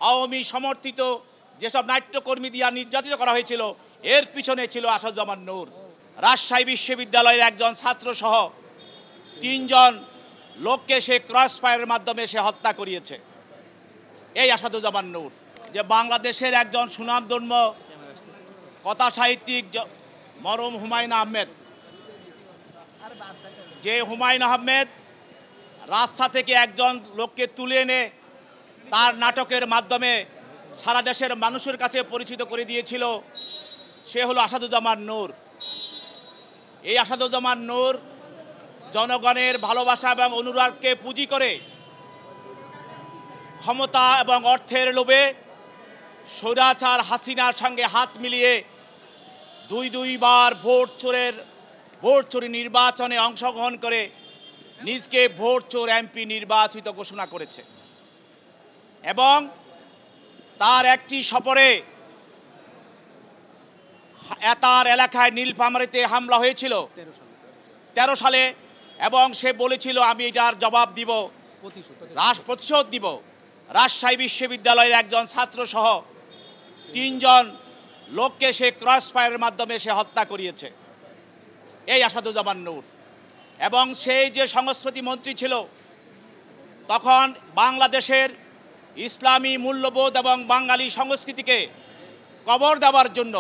আওয়ামী সমর্থিত যেসব নাট্যকর্মী দিয়া নির্যাতিত করা হয়েছিল, এর পিছনে ছিল আসাদুজ্জামান নূর। রাজশাহী বিশ্ববিদ্যালয়ের একজন ছাত্রসহ 3 জন লোককে সে ক্রস ফায়ারের মাধ্যমে সে হত্যা করিয়েছে এই আসাদুজ্জামান নূর। যে বাংলাদেশের একজন সুনামধন্য কথা সাহিত্যিক মরহুম হুমায়ুন আহমেদ, যে হুমায়ুন আহমেদ রাস্তা থেকে একজন লোককে তুলে এনে তার নাটকের মাধ্যমে সারা দেশের মানুষের কাছে পরিচিত করে দিয়েছিল, সে হলো আসাদুজ্জামান নূর। এই আসাদুজ্জামান নূর জনগণের ভালোবাসা এবং অনুরাগকে পুঁজি করে ক্ষমতা এবং অর্থের লোভে স্বৈরাচার হাসিনার সঙ্গে হাত মিলিয়ে দুইবার ভোট চোরি নির্বাচনে অংশগ্রহণ করে নিজকে ভোট চোর এমপি নির্বাচিত ঘোষণা করেছে। এবং তার একটি সফরে তার এলাকায় নীলফামারীতে হামলা হয়েছিল 13 সালে, এবং সে বলেছিল আমি এটার জবাব দিব, প্রতিশোধ দিব। রাজশাহী বিশ্ববিদ্যালয়ের একজন ছাত্রসহ 3 জন লোককে সে ক্রস ফায়ারের মাধ্যমে সে হত্যা করিয়েছে এই আসাদুজ্জামান নূর। এবং সেই যে সংস্কৃতি মন্ত্রী ছিল, তখন বাংলাদেশের ইসলামী মূল্যবোধ এবং বাঙালি সংস্কৃতিকে কবর দেওয়ার জন্য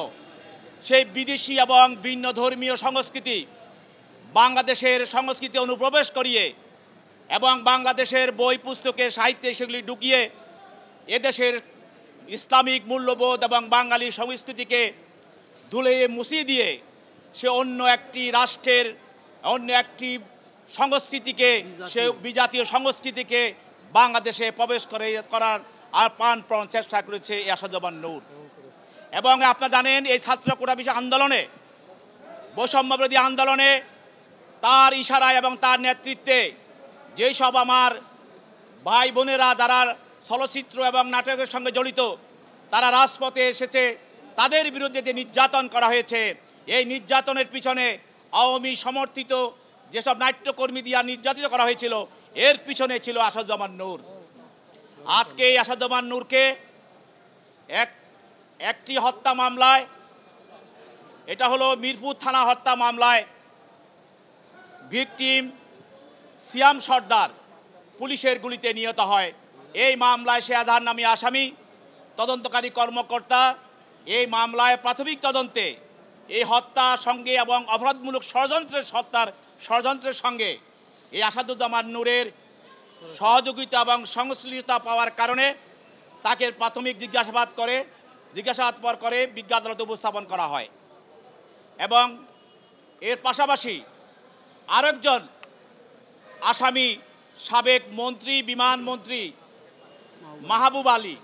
সেই বিদেশি এবং ভিন্ন ধর্মীয় সংস্কৃতি বাংলাদেশের সংস্কৃতি অনুপ্রবেশ করিয়ে এবং বাংলাদেশের বই পুস্তকে সাহিত্যে সেগুলি ঢুকিয়ে এদেশের ইসলামিক মূল্যবোধ এবং বাঙালি সংস্কৃতিকে ধুলিয়ে মুছিয়ে দিয়ে সে অন্য একটি রাষ্ট্রের অন্য একটি সংস্কৃতিকে, সে বিজাতীয় সংস্কৃতিকে বাংলাদেশে প্রবেশ করার আর প্রাণপণ চেষ্টা করেছে এই আসাদুজ্জামান নূর। এবং আপনারা জানেন এই ছাত্র কোটা বিষয় আন্দোলনে, বৈষম্যবিরোধী আন্দোলনে তার ইশারায় এবং তার নেতৃত্বে যেই সব আমার ভাই বোনেরা যারা চলচ্চিত্র এবং নাটকের সঙ্গে জড়িত তারা রাজপথে এসেছে, তাদের বিরুদ্ধে যে নির্যাতন করা হয়েছে, এই নির্যাতনের পিছনে আওয়ামী সমর্থিত যেসব নাট্যকর্মী দিয়া নির্যাতিত করা হয়েছিল, এর পিছনে ছিল আসাদুজ্জামান নূর। আজকে এই আসাদুজ্জামান নূরকে একটি হত্যা মামলায়, এটা হলো মিরপুর থানা হত্যা মামলায় ভিকটিম সিয়াম সর্দার পুলিশের গুলিতে নিহত হয়। এই মামলায় সে আজহার নামী আসামি, তদন্তকারী কর্মকর্তা এই মামলায় প্রাথমিক তদন্তে এই হত্যার সঙ্গে এবং অপরাধমূলক ষড়যন্ত্রের সঙ্গে এই আসাদুজ্জামান নূরের সহযোগিতা এবং সংশ্লিষ্টতা পাওয়ার কারণে তাকে প্রাথমিক জিজ্ঞাসাবাদ করে বিজ্ঞ আদালতে উপস্থাপন করা হয়। এবং এর পাশাপাশি আরেকজন আসামি সাবেক মন্ত্রী, বিমান মন্ত্রী মাহবুব আলী,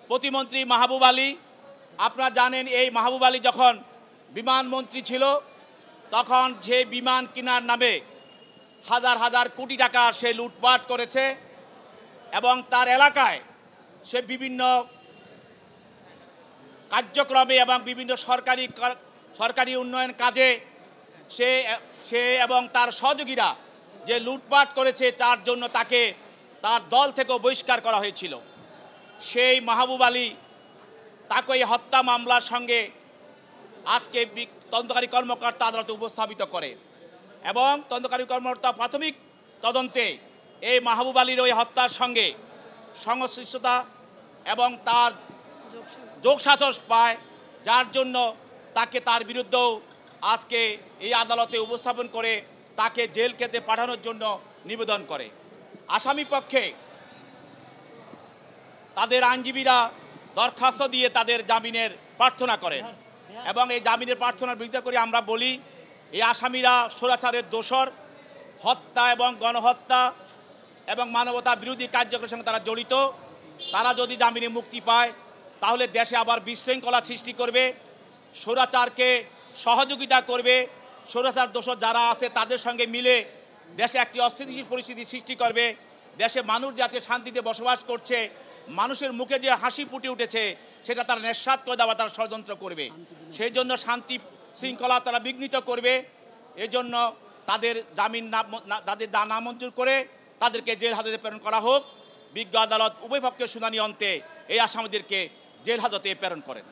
প্রতিমন্ত্রী মাহবুব আলী। আপনারা জানেন এই মাহবুব আলী যখন বিমান মন্ত্রী ছিল তখন যে বিমান কেনার নামে হাজার হাজার কোটি টাকা সে লুটপাট করেছে এবং তার এলাকায় সে বিভিন্ন কার্যক্রমে এবং বিভিন্ন সরকারি উন্নয়ন কাজে সে এবং তার সহযোগীরা যে লুটপাট করেছে, তার জন্য তাকে তার দল থেকেও বহিষ্কার করা হয়েছিল। সেই মাহবুব আলী তাকে এই হত্যা মামলার সঙ্গে আজকে তদন্তকারী কর্মকর্তা আদালতে উপস্থাপিত করে এবং তদন্তকারী কর্মকর্তা প্রাথমিক তদন্তে এই মাহবুব আলীর ওই হত্যার সঙ্গে সংশ্লিষ্টতা এবং তার যোগসাজশ পায়, যার জন্য তাকে তার বিরুদ্ধেও আজকে এই আদালতে উপস্থাপন করে তাকে জেল খেতে পাঠানোর জন্য নিবেদন করে। আসামি পক্ষে তাদের আইনজীবীরা দরখাস্ত দিয়ে তাদের জামিনের প্রার্থনা করেন এবং এই জামিনের প্রার্থনার বিরোধিতা করে আমরা বলি এই আসামিরা স্বৈরাচারের দোষর, হত্যা এবং গণহত্যা এবং মানবতা বিরোধী কার্যক্রমের সঙ্গে তারা জড়িত। তারা যদি জামিনে মুক্তি পায় তাহলে দেশে আবার বিশৃঙ্খলা সৃষ্টি করবে, স্বৈরাচারকে সহযোগিতা করবে, স্বৈরাচার দোষর যারা আছে তাদের সঙ্গে মিলে দেশে একটি অস্থিতিশীল পরিস্থিতি সৃষ্টি করবে। দেশে মানুষ যাতে শান্তিতে বসবাস করছে, মানুষের মুখে যে হাসি ফুটে উঠেছে সেটা তারা নিঃস্বাত করে দেওয়া তারা ষড়যন্ত্র করবে। সেই জন্য শান্তি শৃঙ্খলা তারা বিঘ্নিত করবে। এজন্য তাদের জামিন তাদের নামঞ্জুর করে তাদেরকে জেল হাজতে প্রেরণ করা হোক। বিজ্ঞ আদালত উভয় পক্ষের শুনানি অন্তে এই আসামিদেরকে জেল হাজতে প্রেরণ করেন।